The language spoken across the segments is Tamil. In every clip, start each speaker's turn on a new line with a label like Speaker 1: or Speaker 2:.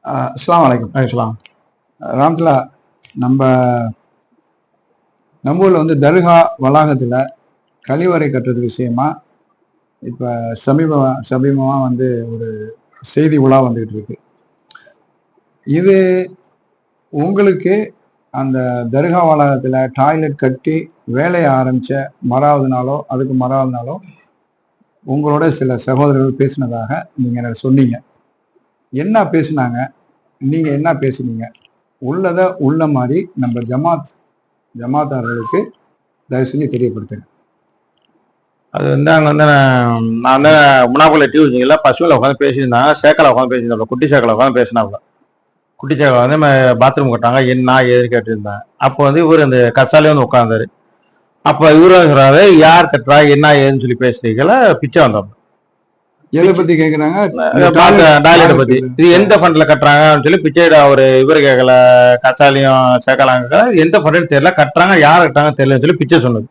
Speaker 1: அஸ்ஸலாமு அலைக்கும்.
Speaker 2: இஸ்லாம்.
Speaker 1: ராம்துல்லா, நம்ம நம்ம ஊரில் வந்து தர்கா வளாகத்தில் கழிவறை கட்டுறது விஷயமா இப்போ சமீபமாக வந்து ஒரு செய்தி உலா வந்துகிட்டு இருக்கு. இது உங்களுக்கு அந்த தர்கா வளாகத்தில் டாய்லெட் கட்டி வேலையை ஆரம்பித்த மறாவது நாளோ அதுக்கு மறாவது நாளோ உங்களோட சில சகோதரர்கள் பேசினதாக நீங்கள் எனக்கு சொன்னீங்க. என்ன பேசுனாங்க, நீங்கள் என்ன பேசுனீங்க, உள்ளதை உள்ள மாதிரி நம்ம ஜமாத்தார்களுக்கு தயவு செஞ்சு தெரியப்படுத்துங்க.
Speaker 2: அது வந்து அங்கே வந்து நான் வந்து முன்னாக்குள்ள டிவி வச்சிங்களா, பசுவில் உட்காந்து பேசியிருந்தாங்க, சேக்கலை உட்காந்து பேசியிருந்தாங்க, குட்டி சேக்கலை உட்காந்து பேசினாப்புல. குட்டி சேக்கலை வந்து பாத்ரூம் கட்டாங்க, என்ன ஏது கேட்டுருந்தேன். அப்போ வந்து இவர் அந்த கசாலே வந்து உட்காந்தாரு. அப்போ இவரு சொல்றாரு, யார் கட்டுறா என்ன ஏதுன்னு சொல்லி பேசுறீங்கள பிச்சை வந்தோம்.
Speaker 1: எதை பத்தி கேட்குறாங்க?
Speaker 2: டாய்லெட்டை பத்தி. இது எந்த ஃபண்ட்ல கட்டுறாங்கன்னு சொல்லி பிச்சையிட ஒரு இவரு கேட்கல, கசாலையும் சேக்கலாங்க எந்த ஃபண்ட்னு தெரியல, கட்டுறாங்க யார் கட்டுறாங்க தெரியலன்னு சொல்லி பிச்சை சொன்னது.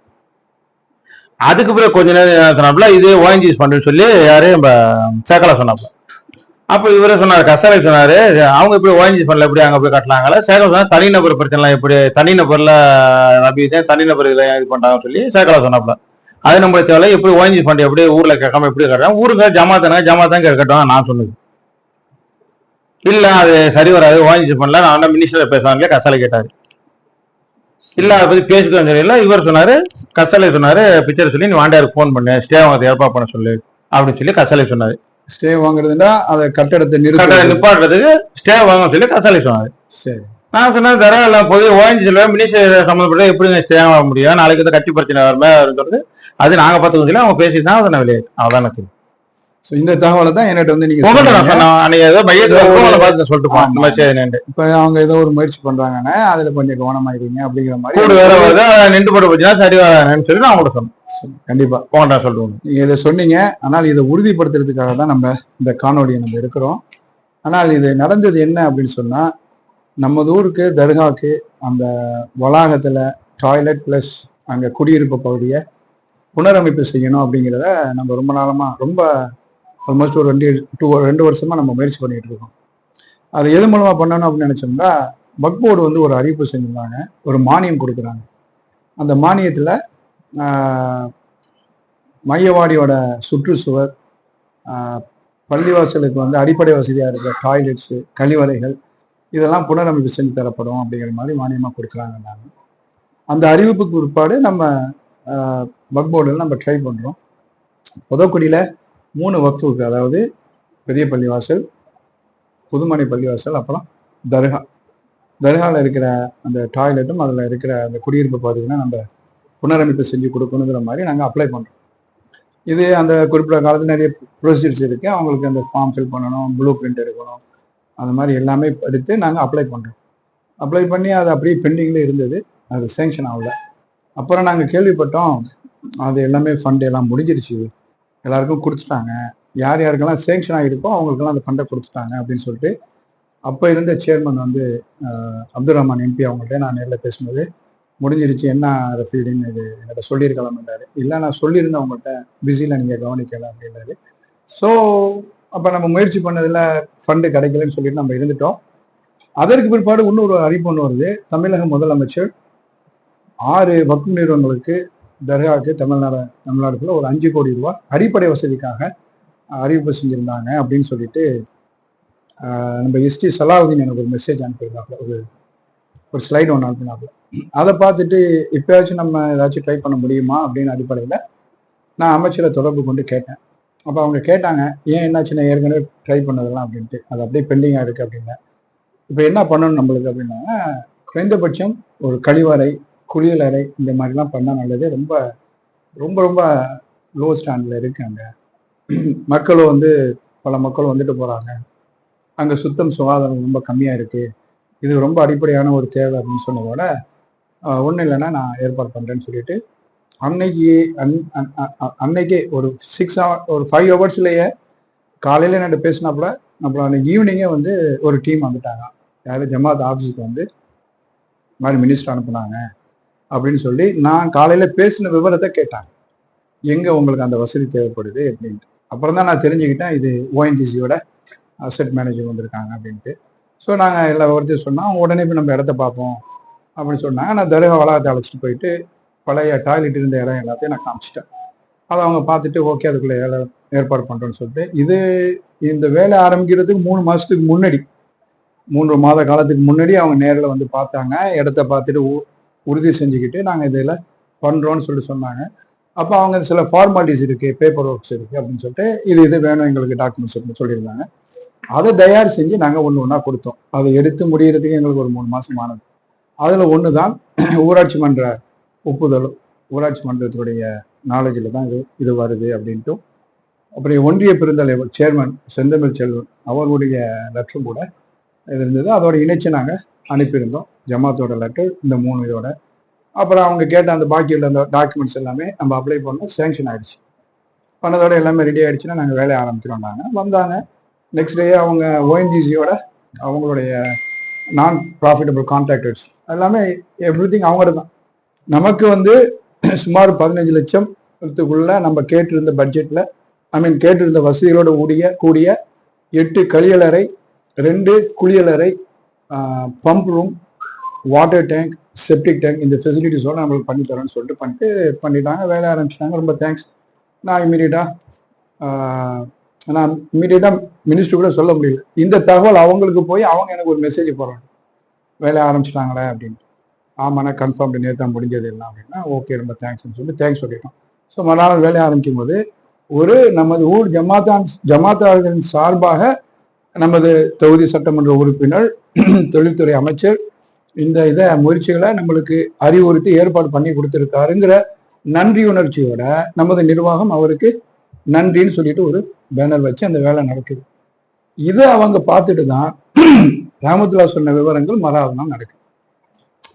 Speaker 2: அதுக்கு பிறகு கொஞ்ச நேரம் சொன்னாப்புல, இது ஓஎன்ஜிஎஸ் ஃபண்டுன்னு சொல்லி யாரு நம்ம சேக்கலா சொன்னாப்புல. அப்போ இவரே சொன்னாரு, கசாலை சொன்னாரு, அவங்க இப்படி ஓஎன்ஜிஎஸ் ஃபண்ட்ல எப்படி அங்கே போய் கட்டலாங்களா? சேக்கலா சொன்னா தனிநபர் பிரச்சனைலாம் எப்படி தனிநபர்ல நம்பிதான் தனிநபர் இதில் இது பண்றாங்கன்னு சொல்லி சேக்கலா சொன்னாப்புல. அது நம்மளுக்கு தேவை, எப்படி ஓஎன்ஜிஎஸ் ஃபண்ட் எப்படி ஊர்ல கேட்காம எப்படி கட்டுறாங்க, ஊருக்கு ஜமாத்தான் கட்டணும் நான் சொன்னது. இல்ல அது சரி வராது, ஓஎன்ஜிஎஸ் ஃபண்ட்ல நான் மினிஸ்டர் பேசுவாங்களே கசாலை கேட்டாரு. இல்ல அதை பத்தி பேசிக்கலாம் தெரியல. இவர் சொன்னாரு, கசாலை சொன்னாரு, பிக்சர் சொல்லி நீ வாண்டியாருக்கு ஃபோன் பண்ணு, ஸ்டே வாங்க ஏற்பாடு பண்ண சொல்லு அப்படின்னு சொல்லி கசாலை சொன்னாரு.
Speaker 1: ஸ்டே வாங்குறதுன்னா அதை கட்டடத்தை
Speaker 2: நிப்பாட்டுறதுக்கு ஸ்டே வாங்க சொல்லி கசாலை சொன்னாரு.
Speaker 1: சரி,
Speaker 2: நான் சொன்னேன், தர பொது ஓஎன்ஜிஎஸ்ல மினிஸ்டர் சம்மந்தப்பட்ட எப்படி ஸ்டே வாங்க முடியும், நாளைக்கு வந்து கட்சி பிரச்சனை வருமே சொல்றது, அது நாங்க பார்த்துக்கோம் சொல்லி அவங்க பேசி தான் அதை நான் வெளியே அதான் தெரியும்.
Speaker 1: இந்த தகவலை தான் என்கிட்ட வந்து நீங்க
Speaker 2: சொல்லிட்டு
Speaker 1: இப்ப அவங்க ஏதோ ஒரு முயற்சி பண்றாங்கன்னா அதுல கொஞ்சம் கவனமாயிருங்க அப்படிங்கிற மாதிரி
Speaker 2: கூட வேற நின்று போட்டு போச்சுன்னா சரி வரான்னு சொல்லி நான் அவங்கள்ட்ட சொன்னேன்.
Speaker 1: கண்டிப்பா
Speaker 2: போகண்டா சொல்லுவோம்.
Speaker 1: நீங்க இதை சொன்னீங்க. ஆனால் இதை உறுதிப்படுத்துறதுக்காக தான் நம்ம இந்த காணொலியை நம்ம இருக்கிறோம். ஆனால் இது நடந்தது என்ன அப்படின்னு சொன்னா, நம்ம ஊருக்கு தர்காவுக்கு அந்த வளாகத்துல டாய்லெட் பிளஸ் அங்க குடியிருப்பு பகுதியை புனரமைப்பு செய்யணும் அப்படிங்கிறத நம்ம ரொம்ப நாளமா ஆல்மோஸ்ட் ஒரு 2 வருஷமா நம்ம முயற்சி பண்ணிட்டு இருக்கோம். அது எது மூலமா பண்ணணும் அப்படின்னு நினைச்சோம்னா, வக்ஃப் போர்டு வந்து ஒரு அறிவிப்பு செஞ்சிருந்தாங்க, ஒரு மானியம் கொடுக்குறாங்க. அந்த மானியத்துல மையவாடியோட சுற்றுச்சுவர், பள்ளிவாசலுக்கு வந்து அடிப்படை வசதியா இருக்கிற டாய்லெட்ஸு, கழிவறைகள் இதெல்லாம் புனரமைப்பு செஞ்சு தரப்படும் அப்படிங்கிற மாதிரி மானியமா கொடுக்குறாங்க. அந்த அறிவிப்புக்கு பிற்பாடு நம்ம வக்ஃப் போர்டில் நம்ம ட்ரை பண்றோம். புதக்குடியில 3 வக்ஃப் இருக்கு. அதாவது பெரிய பள்ளிவாசல், புதுமனை பள்ளிவாசல், அப்புறம் தர்காவில் இருக்கிற அந்த டாய்லெட்டும் அதில் இருக்கிற அந்த குடியிருப்பு பார்த்தீங்கன்னா நம்ம புனரமைப்பு செஞ்சு கொடுக்கணுங்கிற மாதிரி நாங்கள் அப்ளை பண்ணுறோம். இது அந்த குறிப்பிட்ட காலத்தில் நிறைய ப்ரொசீஜர்ஸ் இருக்குது. அவங்களுக்கு அந்த ஃபார்ம் ஃபில் பண்ணணும், ப்ளூ பிரிண்ட் எடுக்கணும், அந்த மாதிரி எல்லாமே எடுத்து நாங்கள் அப்ளை பண்ணுறோம். அப்ளை பண்ணி அது அப்படியே பெண்டிங்கில் இருந்தது, அது சேங்ஷன் ஆகல. அப்புறம் நாங்கள் கேள்விப்பட்டோம், அது எல்லாமே ஃபண்ட் எல்லாம் முடிஞ்சிருச்சு, எல்லாருக்கும் கொடுத்துட்டாங்க, யார் யாருக்கெல்லாம் சேங்ஷன் ஆகிருக்கோ அவங்களுக்கெல்லாம் அந்த ஃபண்டை கொடுத்துட்டாங்க அப்படின்னு சொல்லிட்டு அப்போ இருந்த சேர்மன் வந்து அப்துல் ரஹ்மான் எம்பி அவங்கள்ட்ட நான் நேரில் பேசும்போது, முடிஞ்சிருச்சு என்ன ரஃபீடின்னு இது என்கிட்ட சொல்லியிருக்கலாம்ன்றாரு. இல்லை நான் சொல்லியிருந்தேன் அவங்கள்ட்ட, பிஸியில் நீங்கள் கவனிக்கல அப்படின்னாரு. ஸோ அப்போ நம்ம முயற்சி பண்ணதில் ஃபண்டு கிடைக்கலன்னு சொல்லிட்டு நம்ம இருந்துட்டோம். அதற்கு பிற்பாடு இன்னொரு அறிவிப்பு ஒன்று வருது. தமிழக முதலமைச்சர் 6 வக்ஃப் நிறுவனங்களுக்கு தர்காவுக்கு தமிழ்நாடுக்குள்ள ஒரு 5 கோடி ரூபாய் அடிப்படை வசதிக்காக அறிவிப்பு செஞ்சிருந்தாங்க அப்படின்னு சொல்லிட்டு நம்ம எஸ்டி சலாவுதீன் எனக்கு ஒரு மெசேஜ் அனுப்பியிருந்தாப்புல, ஒரு ஸ்லைடு ஒன்று அனுப்பினாப்புல. அதை பார்த்துட்டு இப்போயாச்சும் நம்ம ஏதாச்சும் ட்ரை பண்ண முடியுமா அப்படின்னு அடிப்படையில் நான் அமைச்சரை தொடர்பு கொண்டு கேட்டேன். அப்போ அவங்க கேட்டாங்க, ஏன் என்னாச்சுன்னா ஏற்கனவே ட்ரை பண்ணதெல்லாம் அப்படின்ட்டு, அது அப்படியே பெண்டிங்காக இருக்குது அப்படின்னா. இப்போ என்ன பண்ணணும் நம்மளுக்கு அப்படின்னா, குறைந்தபட்சம் ஒரு கழிவறை, குளியலறை இந்த மாதிரிலாம் பண்ணால் நல்லது. ரொம்ப ரொம்ப ரொம்ப லோ ஸ்டாண்டில் இருக்குது. அங்கே மக்களும் வந்து பல மக்கள் வந்துட்டு போகிறாங்க, அங்கே சுத்தம் சுகாதாரம் ரொம்ப கம்மியாக இருக்குது, இது ரொம்ப அடிப்படையான ஒரு தேவை அப்படின்னு சொன்னதோட ஒன்றும் இல்லைன்னா நான் ஏற்பாடு பண்ணுறேன்னு சொல்லிட்டு அன்னைக்கே ஒரு 5 ஹவர்ஸ்லேயே காலையில் என்ன பேசினாப்புல, அப்புறம் அன்னைக்கு ஈவினிங்கே வந்து ஒரு டீம் வந்துட்டாங்க. யார் ஜமாத் ஆஃபீஸுக்கு வந்து இந்த மாதிரி மினிஸ்டர் அனுப்புனாங்க அப்படின்னு சொல்லி நான் காலையில் பேசின விவரத்தை கேட்டாங்க, எங்கே உங்களுக்கு அந்த வசதி தேவைப்படுது அப்படின்ட்டு. அப்புறம் தான் நான் தெரிஞ்சுக்கிட்டேன் இது ஓஎன்ஜிசியோட அசெட் மேனேஜர் வந்திருக்காங்க அப்படின்ட்டு. ஸோ நாங்கள் எல்லா விவரத்தையும் சொன்னோம். உடனே போய் நம்ம இடத்த பார்ப்போம் அப்படின்னு சொன்னாங்க. நான் தர்கா வளாகத்தை அழைச்சிட்டு போயிட்டு பழைய டாய்லெட் இருந்த இடம் எல்லாத்தையும் நான் காமிச்சிட்டேன். அதை அவங்க பார்த்துட்டு ஓகே அதுக்குள்ளே ஏற்பாடு பண்ணுறோன்னு சொல்லிட்டு இந்த வேலை ஆரம்பிக்கிறதுக்கு 3 மாதத்துக்கு முன்னாடி 3 மாத காலத்துக்கு முன்னாடி அவங்க நேரில் வந்து பார்த்தாங்க. இடத்த பார்த்துட்டு உறுதி செஞ்சுக்கிட்டு நாங்கள் இதில் பண்ணுறோன்னு சொல்லிட்டு சொன்னாங்க. அப்போ அவங்க சில ஃபார்மாலிட்டிஸ் இருக்குது, பேப்பர் ஒர்க்ஸ் இருக்குது அப்படின்னு சொல்லிட்டு இது வேணும் எங்களுக்கு டாக்குமெண்ட்ஸ் அப்படின்னு சொல்லியிருந்தாங்க. அதை தயார் செஞ்சு நாங்கள் ஒன்றா கொடுத்தோம். அதை எடுத்து முடிகிறதுக்கு எங்களுக்கு ஒரு 3 மாதம் ஆனது. அதில் ஒன்று தான் ஊராட்சி மன்ற ஒப்புதல், ஊராட்சி மன்றத்துடைய நாலேஜில் தான் இது வருது அப்படின்ட்டு. அப்புறம் ஒன்றிய பெருந்தலைவர் சேர்மன் செந்தமிழ் செல்வன் அவர்களுடைய லெட்டரும் கூட இது இருந்தது. அதோட இணைச்சு நாங்கள் அனுப்பியிருந்தோம் ஜமாத்தோட லெட்டர், இந்த 3 இதோட. அப்புறம் அவங்க கேட்ட அந்த பாக்கியில் அந்த டாக்குமெண்ட்ஸ் எல்லாமே நம்ம அப்ளை பண்ணோம், சேங்ஷன் ஆகிடுச்சு. பண்ணதோட எல்லாமே ரெடி ஆகிடுச்சுன்னா நாங்கள் வேலையை ஆரம்பிக்கிறோம். நாங்கள் வந்தாங்க. நெக்ஸ்ட் டே அவங்க ஓஎன்ஜிசியோட அவங்களுடைய நான் ப்ராஃபிட்டபிள் கான்ட்ராக்டர்ஸ் எல்லாமே எவ்ரிதிங் அவங்கள்ட்ட தான். நமக்கு வந்து சுமார் 15 லட்சத்துக்குள்ள நம்ம கேட்டிருந்த பட்ஜெட்டில் கேட்டிருந்த வசதிகளோட கூடிய 8 கழியலறை, 2 குளியலறை, pump room, water tank, septic tank, இந்த ஃபெசிலிட்டிஸோட நம்மளுக்கு பண்ணி தரோன்னு சொல்லிட்டு பண்ணிட்டாங்க. வேலை ஆரம்பிச்சிட்டாங்க. ரொம்ப தேங்க்ஸ். நான் இமீடியட்டாக மினிஸ்டர் கூட சொல்ல முடியல. இந்த தகவல் அவங்களுக்கு போய் அவங்க எனக்கு ஒரு மெசேஜ் போடுறாங்க, வேலையை ஆரம்பிச்சிட்டாங்களே அப்படின்ட்டு. ஆமாண்ணா கன்ஃபார்ம் நேற்று முடிஞ்சது எல்லாம் அப்படின்னா ஓகே ரொம்ப தேங்க்ஸ்ன்னு சொல்லி தேங்க்ஸ் சொல்லிட்டோம். ஸோ மறுநாள் வேலையை ஆரம்பிக்கும் போது நமது ஊர் ஜமாத்தாளர்களின் சார்பாக நமது தொகுதி சட்டமன்ற உறுப்பினர், தொழில்துறை அமைச்சர் இந்த முயற்சிகளை நம்மளுக்கு அறிவுறுத்தி ஏற்பாடு பண்ணி கொடுத்துருக்காருங்கிற நன்றி உணர்ச்சியோட நமது நிர்வாகம் அவருக்கு நன்றின்னு சொல்லிட்டு ஒரு பேனர் வச்சு அந்த வேலை நடக்குது. இதை அவங்க பார்த்துட்டு தான் ரஹமத்துல்லா சொன்ன விவரங்கள் மறாவது நாள் நடக்குது.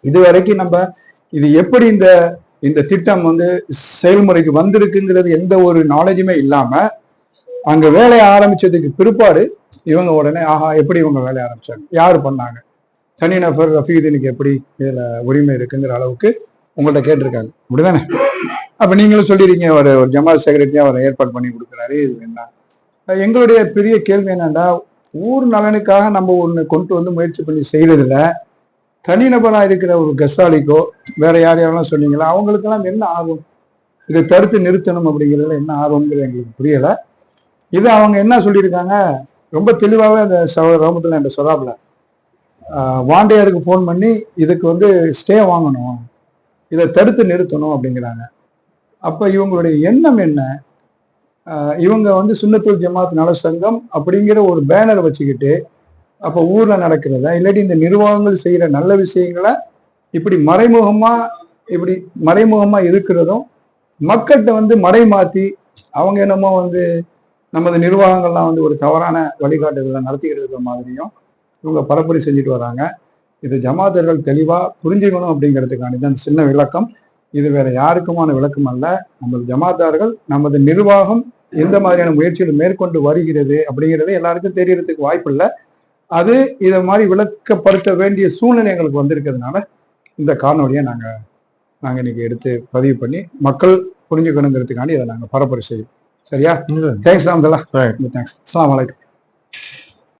Speaker 1: இது வரைக்கும் நம்ம இது எப்படி இந்த திட்டம் செயல்முறைக்கு வந்திருக்குங்கிறது எந்த ஒரு நாலேஜுமே இல்லாம அங்க வேலையை ஆரம்பிச்சதுக்கு பிற்பாடு இவங்க உடனே எப்படி இவங்க வேலையை ஆரம்பிச்சாங்க, யாரு பண்ணாங்க, தனிநபர் ரஃபீதீனுக்கு எப்படி இதுல உரிமை இருக்குங்கிற அளவுக்கு உங்கள்கிட்ட கேட்டிருக்காங்க, அப்படிதானே? அப்ப நீங்களும் சொல்லிருக்கீங்க ஒரு ஜமாத் செக்ரட்டரியா அவரை ஏற்பாடு பண்ணி கொடுக்குறாரு. இது என்ன எங்களுடைய பெரிய கேள்வி என்னன்னா, ஊர் நலனுக்காக நம்ம ஒண்ணு கொண்டு முயற்சி பண்ணி செய்யறதுல தனிநபரா இருக்கிற ஒரு கசாலிக்கோ வேற யாரையாலும் சொன்னீங்களா, அவங்களுக்கெல்லாம் என்ன ஆகும், இதை தடுத்து நிறுத்தணும் அப்படிங்கிறதுல என்ன ஆகும்ங்கிறது எங்களுக்கு புரியல. இது அவங்க என்ன சொல்லியிருக்காங்க ரொம்ப தெளிவாகவே அந்த ரஹமத்துல்லா என்ற சொல்லாப்புல வாண்டையாருக்கு ஃபோன் பண்ணி இதுக்கு ஸ்டே வாங்கணும், இதை தடுத்து நிறுத்தணும் அப்படிங்கிறாங்க. அப்ப இவங்களுடைய எண்ணம் என்ன? இவங்க சுன்னத்துல் ஜமாத் நல சங்கம் அப்படிங்கிற ஒரு பேனர் வச்சுக்கிட்டு அப்ப ஊர்ல நடக்கிறத இல்லாட்டி இந்த நிர்வாகங்கள் செய்யற நல்ல விஷயங்களை இப்படி மறைமுகமா இருக்கிறதும் மக்கள்கிட்ட மறைமாத்தி அவங்க என்னமோ நமது நிர்வாகங்கள்லாம் ஒரு தவறான வழிகாட்டுதலை நடத்திக்கிட்டு இருக்கிற மாதிரியும் இவங்க பரப்புரை செஞ்சுட்டு வராங்க. இது ஜமாத்தர்கள் தெளிவா புரிஞ்சுக்கணும் அப்படிங்கிறதுக்காண்டி தான் சின்ன விளக்கம். இது வேற யாருக்குமான விளக்கம் அல்ல. நமது ஜமாத்தார்கள் நமது நிர்வாகம் எந்த மாதிரியான முயற்சிகள் மேற்கொண்டு வருகிறது அப்படிங்கிறது எல்லாருக்கும் தெரியறதுக்கு வாய்ப்பு இல்லை. அது இதை மாதிரி விளக்கப்படுத்த வேண்டிய சூழ்நிலை எங்களுக்கு வந்திருக்கிறதுனால இந்த காணொலியை நாங்க இன்னைக்கு எடுத்து பதிவு பண்ணி மக்கள் புரிஞ்சுக்கணுங்கிறதுக்காண்டி இதை நாங்கள் பரப்புரை செய்யும். சரியா? தேங்க்ஸ் ராமதல்லா. தேங்க்ஸ். அஸ்ஸலாமு அலைக்கும்.